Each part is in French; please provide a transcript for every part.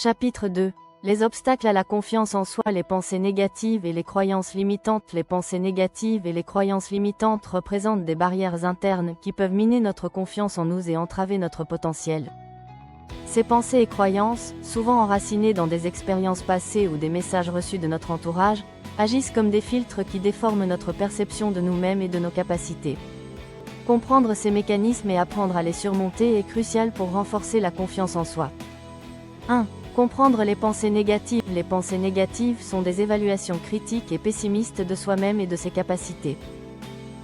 Chapitre 2. Les obstacles à la confiance en soi, les pensées négatives et les croyances limitantes. Les pensées négatives et les croyances limitantes représentent des barrières internes qui peuvent miner notre confiance en nous et entraver notre potentiel. Ces pensées et croyances, souvent enracinées dans des expériences passées ou des messages reçus de notre entourage, agissent comme des filtres qui déforment notre perception de nous-mêmes et de nos capacités. Comprendre ces mécanismes et apprendre à les surmonter est crucial pour renforcer la confiance en soi. 1. Comprendre les pensées négatives. Les pensées négatives sont des évaluations critiques et pessimistes de soi-même et de ses capacités.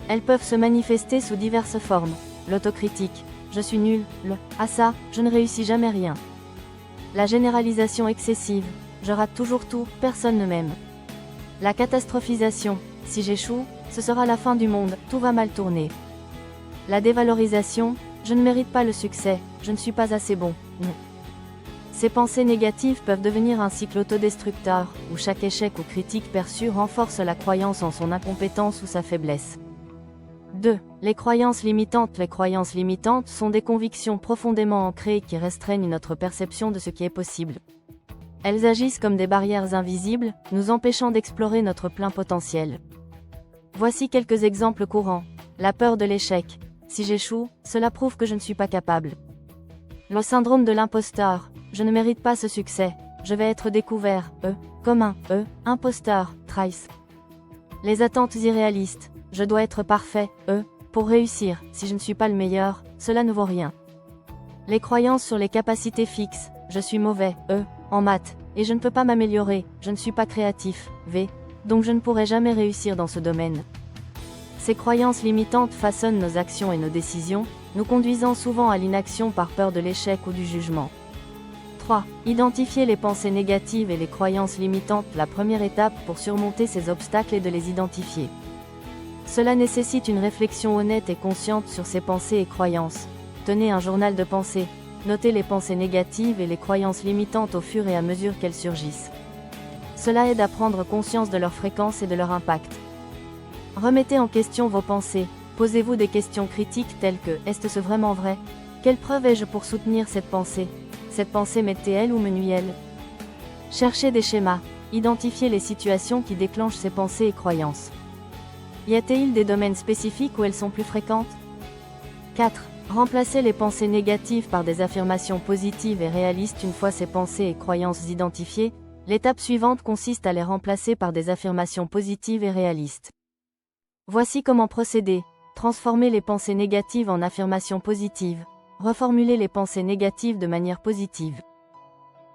Elles peuvent se manifester sous diverses formes. L'autocritique, je suis nul, ah ça, je ne réussis jamais rien. La généralisation excessive, je rate toujours tout, personne ne m'aime. La catastrophisation, si j'échoue, ce sera la fin du monde, tout va mal tourner. La dévalorisation, je ne mérite pas le succès, je ne suis pas assez bon, non. Ces pensées négatives peuvent devenir un cycle autodestructeur, où chaque échec ou critique perçue renforce la croyance en son incompétence ou sa faiblesse. 2. Les croyances limitantes. Les croyances limitantes sont des convictions profondément ancrées qui restreignent notre perception de ce qui est possible. Elles agissent comme des barrières invisibles, nous empêchant d'explorer notre plein potentiel. Voici quelques exemples courants. La peur de l'échec. Si j'échoue, cela prouve que je ne suis pas capable. Le syndrome de l'imposteur. Je ne mérite pas ce succès, je vais être découvert, comme un imposteur, Trice. Les attentes irréalistes, je dois être parfait, pour réussir, si je ne suis pas le meilleur, cela ne vaut rien. Les croyances sur les capacités fixes, je suis mauvais, en maths, et je ne peux pas m'améliorer, je ne suis pas créatif, donc je ne pourrai jamais réussir dans ce domaine. Ces croyances limitantes façonnent nos actions et nos décisions, nous conduisant souvent à l'inaction par peur de l'échec ou du jugement. 3. Identifier les pensées négatives et les croyances limitantes. La première étape pour surmonter ces obstacles est de les identifier. Cela nécessite une réflexion honnête et consciente sur ses pensées et croyances. Tenez un journal de pensées. Notez les pensées négatives et les croyances limitantes au fur et à mesure qu'elles surgissent. Cela aide à prendre conscience de leur fréquence et de leur impact. Remettez en question vos pensées. Posez-vous des questions critiques telles que « Est-ce vraiment vrai ? Quelle preuve ai-je pour soutenir cette pensée ? Cette pensée m'aide-t-elle ou me nuit-elle ? Cherchez des schémas. Identifiez les situations qui déclenchent ces pensées et croyances. Y a-t-il des domaines spécifiques où elles sont plus fréquentes ? 4. Remplacez les pensées négatives par des affirmations positives et réalistes. Une fois ces pensées et croyances identifiées, l'étape suivante consiste à les remplacer par des affirmations positives et réalistes. Voici comment procéder. Transformez les pensées négatives en affirmations positives. Reformulez les pensées négatives de manière positive.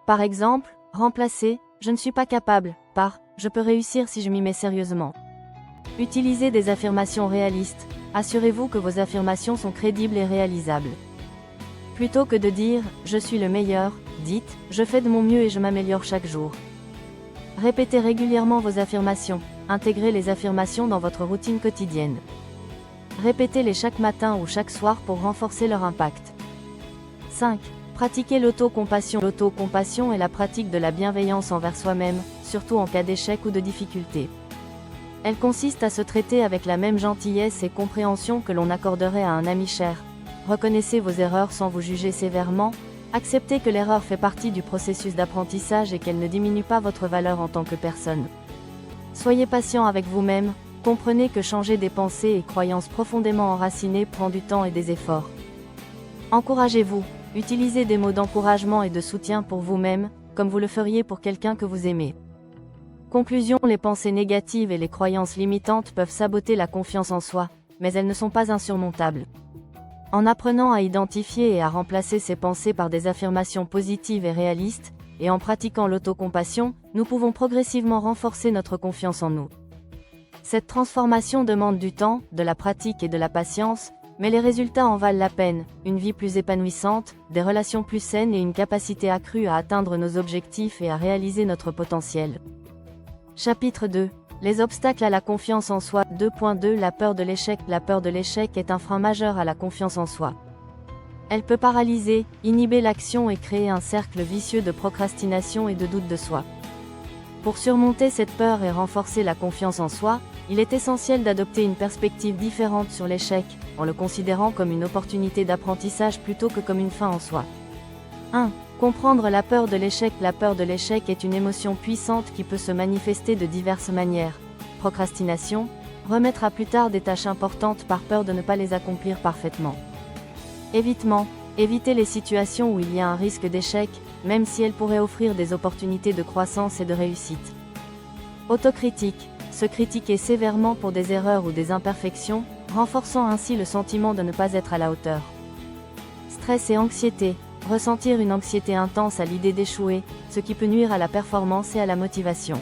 Par exemple, remplacez « je ne suis pas capable » par « je peux réussir si je m'y mets sérieusement ». Utilisez des affirmations réalistes. Assurez-vous que vos affirmations sont crédibles et réalisables. Plutôt que de dire « je suis le meilleur », dites « je fais de mon mieux et je m'améliore chaque jour ». Répétez régulièrement vos affirmations. Intégrez les affirmations dans votre routine quotidienne. Répétez-les chaque matin ou chaque soir pour renforcer leur impact. 5. Pratiquez l'autocompassion. L'autocompassion est la pratique de la bienveillance envers soi-même, surtout en cas d'échec ou de difficulté. Elle consiste à se traiter avec la même gentillesse et compréhension que l'on accorderait à un ami cher. Reconnaissez vos erreurs sans vous juger sévèrement. Acceptez que l'erreur fait partie du processus d'apprentissage et qu'elle ne diminue pas votre valeur en tant que personne. Soyez patient avec vous-même. Comprenez que changer des pensées et croyances profondément enracinées prend du temps et des efforts. Encouragez-vous. Utilisez des mots d'encouragement et de soutien pour vous-même, comme vous le feriez pour quelqu'un que vous aimez. Conclusion. Les pensées négatives et les croyances limitantes peuvent saboter la confiance en soi, mais elles ne sont pas insurmontables. En apprenant à identifier et à remplacer ces pensées par des affirmations positives et réalistes, et en pratiquant l'autocompassion, nous pouvons progressivement renforcer notre confiance en nous. Cette transformation demande du temps, de la pratique et de la patience, mais les résultats en valent la peine, une vie plus épanouissante, des relations plus saines et une capacité accrue à atteindre nos objectifs et à réaliser notre potentiel. Chapitre 2. Les obstacles à la confiance en soi. 2.2 La peur de l'échec. La peur de l'échec est un frein majeur à la confiance en soi. Elle peut paralyser, inhiber l'action et créer un cercle vicieux de procrastination et de doute de soi. Pour surmonter cette peur et renforcer la confiance en soi, il est essentiel d'adopter une perspective différente sur l'échec, en le considérant comme une opportunité d'apprentissage plutôt que comme une fin en soi. 1. Comprendre la peur de l'échec. La peur de l'échec est une émotion puissante qui peut se manifester de diverses manières. Procrastination, remettre à plus tard des tâches importantes par peur de ne pas les accomplir parfaitement. Évitement, éviter les situations où il y a un risque d'échec, même si elles pourraient offrir des opportunités de croissance et de réussite. Autocritique, se critiquer sévèrement pour des erreurs ou des imperfections, renforçant ainsi le sentiment de ne pas être à la hauteur. Stress et anxiété, ressentir une anxiété intense à l'idée d'échouer, ce qui peut nuire à la performance et à la motivation.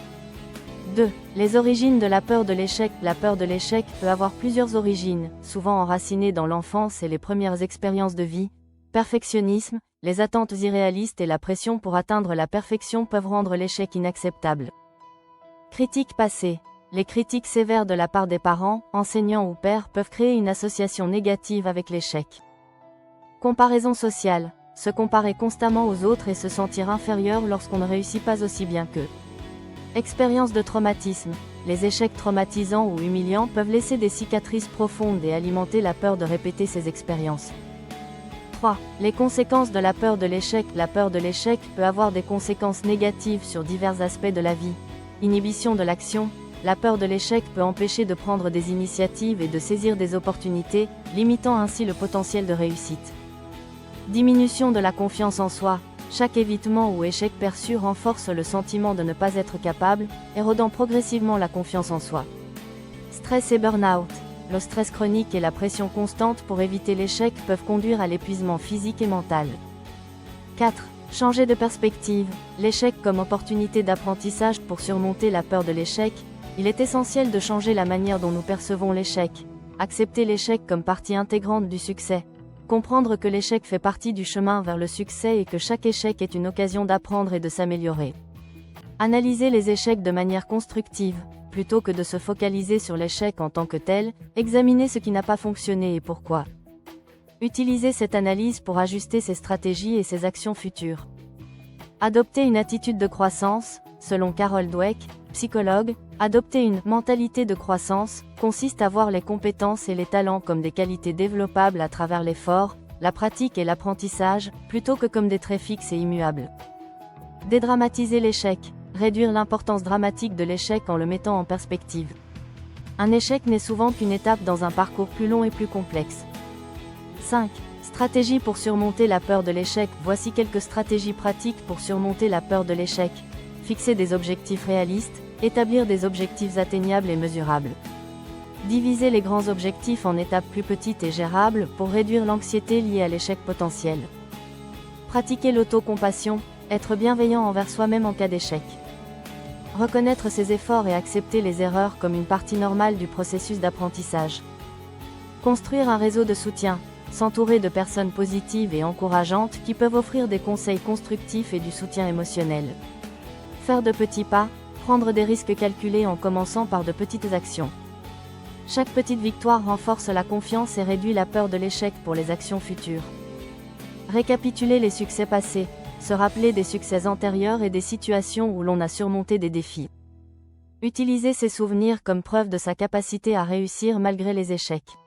2. Les origines de la peur de l'échec. La peur de l'échec peut avoir plusieurs origines, souvent enracinées dans l'enfance et les premières expériences de vie. Perfectionnisme, les attentes irréalistes et la pression pour atteindre la perfection peuvent rendre l'échec inacceptable. Critiques passées. Les critiques sévères de la part des parents, enseignants ou pairs peuvent créer une association négative avec l'échec. Comparaison sociale. Se comparer constamment aux autres et se sentir inférieur lorsqu'on ne réussit pas aussi bien qu'eux. Expérience de traumatisme. Les échecs traumatisants ou humiliants peuvent laisser des cicatrices profondes et alimenter la peur de répéter ces expériences. 3. Les conséquences de la peur de l'échec. La peur de l'échec peut avoir des conséquences négatives sur divers aspects de la vie. Inhibition de l'action. La peur de l'échec peut empêcher de prendre des initiatives et de saisir des opportunités, limitant ainsi le potentiel de réussite. Diminution de la confiance en soi. Chaque évitement ou échec perçu renforce le sentiment de ne pas être capable, érodant progressivement la confiance en soi. Stress et burn-out. Le stress chronique et la pression constante pour éviter l'échec peuvent conduire à l'épuisement physique et mental. 4. Changer de perspective. L'échec comme opportunité d'apprentissage. Pour surmonter la peur de l'échec, il est essentiel de changer la manière dont nous percevons l'échec. Accepter l'échec comme partie intégrante du succès. Comprendre que l'échec fait partie du chemin vers le succès et que chaque échec est une occasion d'apprendre et de s'améliorer. Analyser les échecs de manière constructive. Plutôt que de se focaliser sur l'échec en tant que tel, examiner ce qui n'a pas fonctionné et pourquoi. Utiliser cette analyse pour ajuster ses stratégies et ses actions futures. Adopter une attitude de croissance. Selon Carol Dweck, psychologue, adopter une mentalité de croissance consiste à voir les compétences et les talents comme des qualités développables à travers l'effort, la pratique et l'apprentissage, plutôt que comme des traits fixes et immuables. Dédramatiser l'échec. Réduire l'importance dramatique de l'échec en le mettant en perspective. Un échec n'est souvent qu'une étape dans un parcours plus long et plus complexe. 5. Stratégie pour surmonter la peur de l'échec. Voici quelques stratégies pratiques pour surmonter la peur de l'échec. Fixer des objectifs réalistes, établir des objectifs atteignables et mesurables. Diviser les grands objectifs en étapes plus petites et gérables pour réduire l'anxiété liée à l'échec potentiel. Pratiquer l'autocompassion, être bienveillant envers soi-même en cas d'échec. Reconnaître ses efforts et accepter les erreurs comme une partie normale du processus d'apprentissage. Construire un réseau de soutien, s'entourer de personnes positives et encourageantes qui peuvent offrir des conseils constructifs et du soutien émotionnel. Faire de petits pas, prendre des risques calculés en commençant par de petites actions. Chaque petite victoire renforce la confiance et réduit la peur de l'échec pour les actions futures. Récapituler les succès passés, se rappeler des succès antérieurs et des situations où l'on a surmonté des défis. Utiliser ces souvenirs comme preuve de sa capacité à réussir malgré les échecs.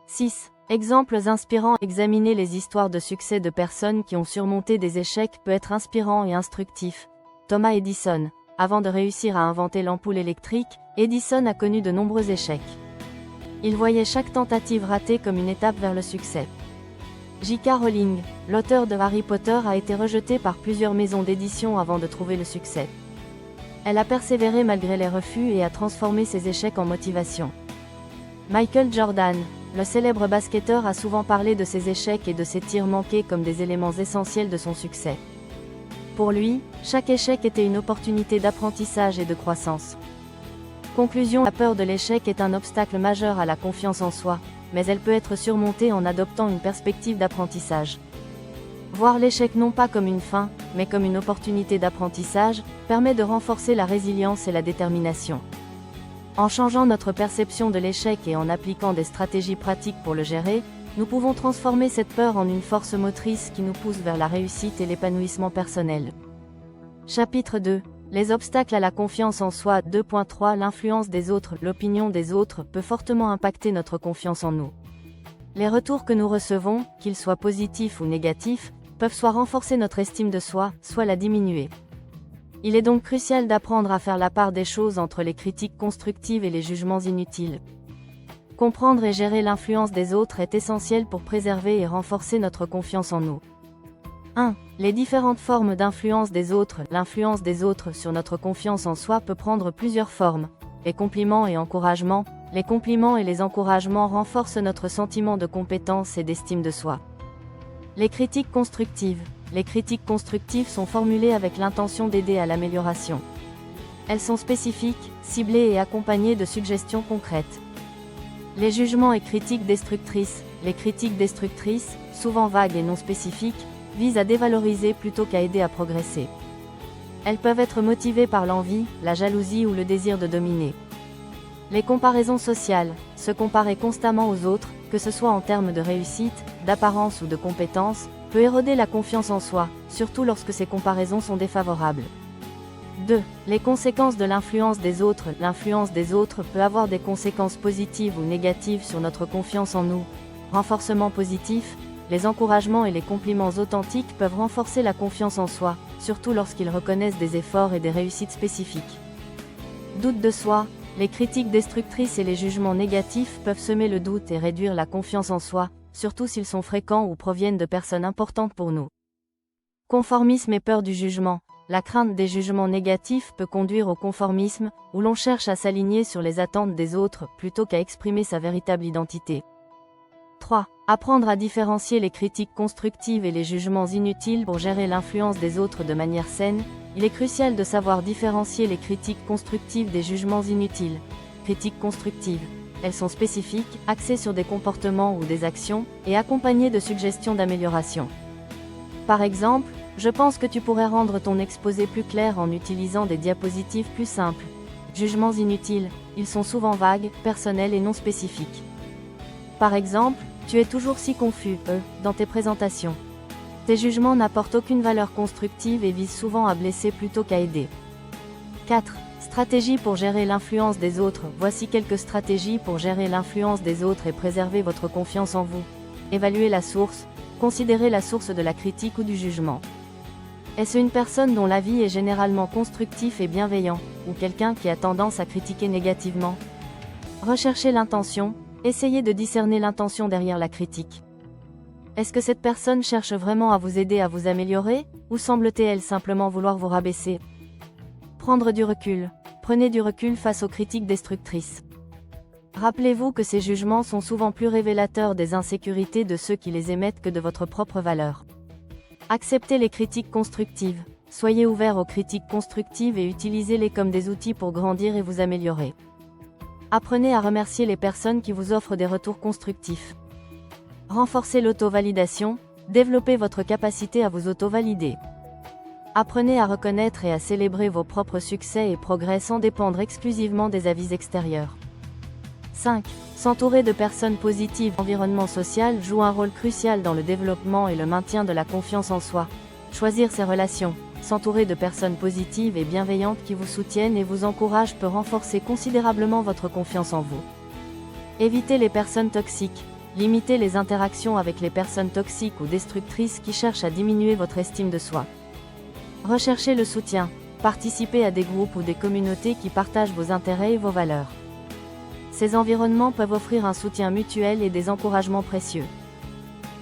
6. Exemples inspirants. Examiner les histoires de succès de personnes qui ont surmonté des échecs peut être inspirant et instructif. Thomas Edison. Avant de réussir à inventer l'ampoule électrique, Edison a connu de nombreux échecs. Il voyait chaque tentative ratée comme une étape vers le succès. J.K. Rowling, l'auteur de Harry Potter, a été rejetée par plusieurs maisons d'édition avant de trouver le succès. Elle a persévéré malgré les refus et a transformé ses échecs en motivation. Michael Jordan, le célèbre basketteur, a souvent parlé de ses échecs et de ses tirs manqués comme des éléments essentiels de son succès. Pour lui, chaque échec était une opportunité d'apprentissage et de croissance. Conclusion. La peur de l'échec est un obstacle majeur à la confiance en soi, mais elle peut être surmontée en adoptant une perspective d'apprentissage. Voir l'échec non pas comme une fin, mais comme une opportunité d'apprentissage, permet de renforcer la résilience et la détermination. En changeant notre perception de l'échec et en appliquant des stratégies pratiques pour le gérer, nous pouvons transformer cette peur en une force motrice qui nous pousse vers la réussite et l'épanouissement personnel. Chapitre 2. Les obstacles à la confiance en soi. 2.3 L'influence des autres. L'opinion des autres peut fortement impacter notre confiance en nous. Les retours que nous recevons, qu'ils soient positifs ou négatifs, peuvent soit renforcer notre estime de soi, soit la diminuer. Il est donc crucial d'apprendre à faire la part des choses entre les critiques constructives et les jugements inutiles. Comprendre et gérer l'influence des autres est essentiel pour préserver et renforcer notre confiance en nous. 1. Les différentes formes d'influence des autres. L'influence des autres sur notre confiance en soi peut prendre plusieurs formes. Les compliments et encouragements. Les compliments et les encouragements renforcent notre sentiment de compétence et d'estime de soi. Les critiques constructives. Les critiques constructives sont formulées avec l'intention d'aider à l'amélioration. Elles sont spécifiques, ciblées et accompagnées de suggestions concrètes. Les jugements et critiques destructrices. Les critiques destructrices, souvent vagues et non spécifiques, visent à dévaloriser plutôt qu'à aider à progresser. Elles peuvent être motivées par l'envie, la jalousie ou le désir de dominer. Les comparaisons sociales. Se comparer constamment aux autres, que ce soit en termes de réussite, d'apparence ou de compétences, peut éroder la confiance en soi, surtout lorsque ces comparaisons sont défavorables. 2. Les conséquences de l'influence des autres. L'influence des autres peut avoir des conséquences positives ou négatives sur notre confiance en nous. Renforcement positif. Les encouragements et les compliments authentiques peuvent renforcer la confiance en soi, surtout lorsqu'ils reconnaissent des efforts et des réussites spécifiques. Doute de soi. Les critiques destructrices et les jugements négatifs peuvent semer le doute et réduire la confiance en soi, surtout s'ils sont fréquents ou proviennent de personnes importantes pour nous. Conformisme et peur du jugement. La crainte des jugements négatifs peut conduire au conformisme, où l'on cherche à s'aligner sur les attentes des autres plutôt qu'à exprimer sa véritable identité. 3. Apprendre à différencier les critiques constructives et les jugements inutiles pour gérer l'influence des autres de manière saine. Il est crucial de savoir différencier les critiques constructives des jugements inutiles. Critiques constructives. Elles sont spécifiques, axées sur des comportements ou des actions, et accompagnées de suggestions d'amélioration. Par exemple, je pense que tu pourrais rendre ton exposé plus clair en utilisant des diapositives plus simples. Jugements inutiles. Ils sont souvent vagues, personnels et non spécifiques. Par exemple, tu es toujours si confus, dans tes présentations. Tes jugements n'apportent aucune valeur constructive et visent souvent à blesser plutôt qu'à aider. 4. Stratégie pour gérer l'influence des autres. Voici quelques stratégies pour gérer l'influence des autres et préserver votre confiance en vous. Évaluer la source. Considérez la source de la critique ou du jugement. Est-ce une personne dont l'avis est généralement constructif et bienveillant, ou quelqu'un qui a tendance à critiquer négativement? Recherchez l'intention. Essayez de discerner l'intention derrière la critique. Est-ce que cette personne cherche vraiment à vous aider à vous améliorer, ou semble-t-elle simplement vouloir vous rabaisser? Prendre du recul. Prenez du recul face aux critiques destructrices. Rappelez-vous que ces jugements sont souvent plus révélateurs des insécurités de ceux qui les émettent que de votre propre valeur. Acceptez les critiques constructives. Soyez ouvert aux critiques constructives et utilisez-les comme des outils pour grandir et vous améliorer. Apprenez à remercier les personnes qui vous offrent des retours constructifs. Renforcez l'auto-validation, développez votre capacité à vous auto-valider. Apprenez à reconnaître et à célébrer vos propres succès et progrès sans dépendre exclusivement des avis extérieurs. 5. S'entourer de personnes positives. L'environnement social joue un rôle crucial dans le développement et le maintien de la confiance en soi. Choisir ses relations. S'entourer de personnes positives et bienveillantes qui vous soutiennent et vous encouragent peut renforcer considérablement votre confiance en vous. Évitez les personnes toxiques. Limitez les interactions avec les personnes toxiques ou destructrices qui cherchent à diminuer votre estime de soi. Recherchez le soutien. Participez à des groupes ou des communautés qui partagent vos intérêts et vos valeurs. Ces environnements peuvent offrir un soutien mutuel et des encouragements précieux.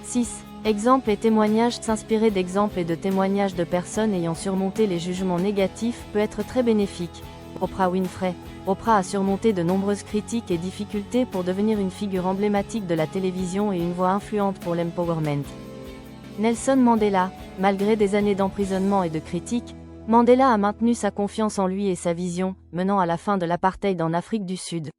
6. Exemples et témoignages. S'inspirer d'exemples et de témoignages de personnes ayant surmonté les jugements négatifs peut être très bénéfique. Oprah Winfrey. Oprah a surmonté de nombreuses critiques et difficultés pour devenir une figure emblématique de la télévision et une voix influente pour l'empowerment. Nelson Mandela. Malgré des années d'emprisonnement et de critiques, Mandela a maintenu sa confiance en lui et sa vision, menant à la fin de l'apartheid en Afrique du Sud.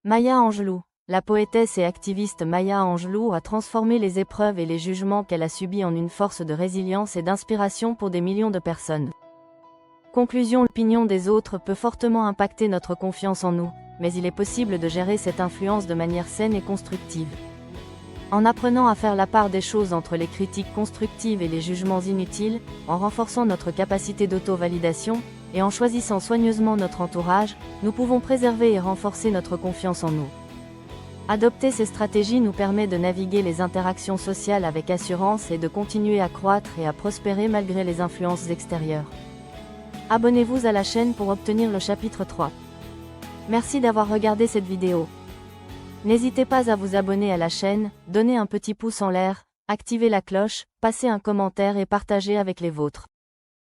Maya Angelou. La poétesse et activiste Maya Angelou a transformé les épreuves et les jugements qu'elle a subis en une force de résilience et d'inspiration pour des millions de personnes. Conclusion. L'opinion des autres peut fortement impacter notre confiance en nous, mais il est possible de gérer cette influence de manière saine et constructive. En apprenant à faire la part des choses entre les critiques constructives et les jugements inutiles, en renforçant notre capacité d'auto-validation, et en choisissant soigneusement notre entourage, nous pouvons préserver et renforcer notre confiance en nous. Adopter ces stratégies nous permet de naviguer les interactions sociales avec assurance et de continuer à croître et à prospérer malgré les influences extérieures. Abonnez-vous à la chaîne pour obtenir le chapitre 3. Merci d'avoir regardé cette vidéo. N'hésitez pas à vous abonner à la chaîne, donner un petit pouce en l'air, activer la cloche, passer un commentaire et partager avec les vôtres.